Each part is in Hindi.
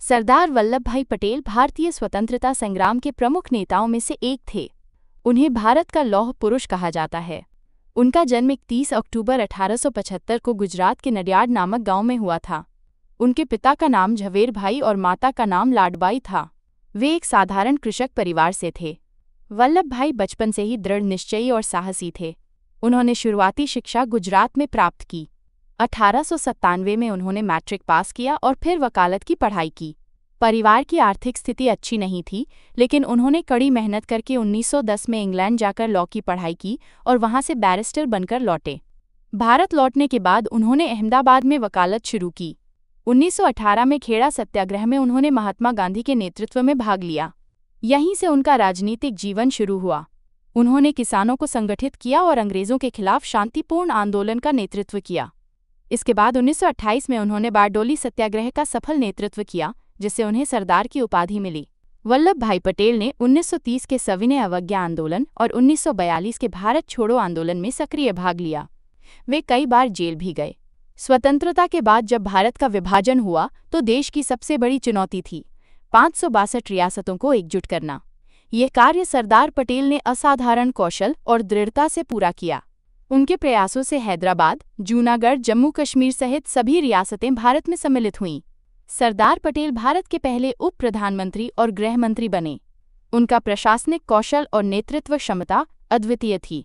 सरदार वल्लभ भाई पटेल भारतीय स्वतंत्रता संग्राम के प्रमुख नेताओं में से एक थे। उन्हें भारत का लौह पुरुष कहा जाता है। उनका जन्म 31 अक्टूबर 1875 को गुजरात के नडियाड नामक गांव में हुआ था। उनके पिता का नाम झवेर भाई और माता का नाम लाडबाई था। वे एक साधारण कृषक परिवार से थे। वल्लभ भाई बचपन से ही दृढ़ निश्चयी और साहसी थे। उन्होंने शुरुआती शिक्षा गुजरात में प्राप्त की। 1897 में उन्होंने मैट्रिक पास किया और फिर वकालत की पढ़ाई की। परिवार की आर्थिक स्थिति अच्छी नहीं थी, लेकिन उन्होंने कड़ी मेहनत करके 1910 में इंग्लैंड जाकर लॉ की पढ़ाई की और वहां से बैरिस्टर बनकर लौटे। भारत लौटने के बाद उन्होंने अहमदाबाद में वकालत शुरू की। 1918 में खेड़ा सत्याग्रह में उन्होंने महात्मा गांधी के नेतृत्व में भाग लिया। यहीं से उनका राजनीतिक जीवन शुरू हुआ। उन्होंने किसानों को संगठित किया और अंग्रेजों के खिलाफ शांतिपूर्ण आंदोलन का नेतृत्व किया। इसके बाद 1928 में उन्होंने बारडोली सत्याग्रह का सफल नेतृत्व किया, जिससे उन्हें सरदार की उपाधि मिली। वल्लभ भाई पटेल ने 1930 के सविनय अवज्ञा आंदोलन और 1942 के भारत छोड़ो आंदोलन में सक्रिय भाग लिया। वे कई बार जेल भी गए। स्वतंत्रता के बाद जब भारत का विभाजन हुआ तो देश की सबसे बड़ी चुनौती थी 562 रियासतों को एकजुट करना। यह कार्य सरदार पटेल ने असाधारण कौशल और दृढ़ता से पूरा किया। उनके प्रयासों से हैदराबाद, जूनागढ़, जम्मू कश्मीर सहित सभी रियासतें भारत में सम्मिलित हुईं। सरदार पटेल भारत के पहले उप प्रधानमंत्री और गृह मंत्री बने। उनका प्रशासनिक कौशल और नेतृत्व क्षमता अद्वितीय थी।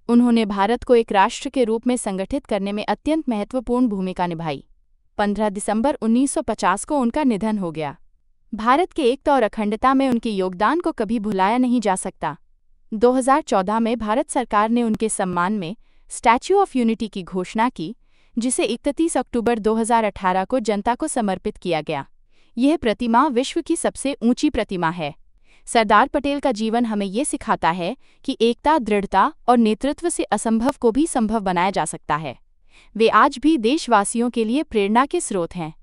उन्होंने भारत को एक राष्ट्र के रूप में संगठित करने में अत्यंत महत्वपूर्ण भूमिका निभाई। 15 दिसंबर 1950 को उनका निधन हो गया। भारत के एकता और अखंडता में उनके योगदान को कभी भुलाया नहीं जा सकता। 2014 में भारत सरकार ने उनके सम्मान में स्टैच्यू ऑफ यूनिटी की घोषणा की, जिसे 31 अक्टूबर 2018 को जनता को समर्पित किया गया। यह प्रतिमा विश्व की सबसे ऊंची प्रतिमा है। सरदार पटेल का जीवन हमें ये सिखाता है कि एकता, दृढ़ता और नेतृत्व से असंभव को भी संभव बनाया जा सकता है। वे आज भी देशवासियों के लिए प्रेरणा के स्रोत हैं।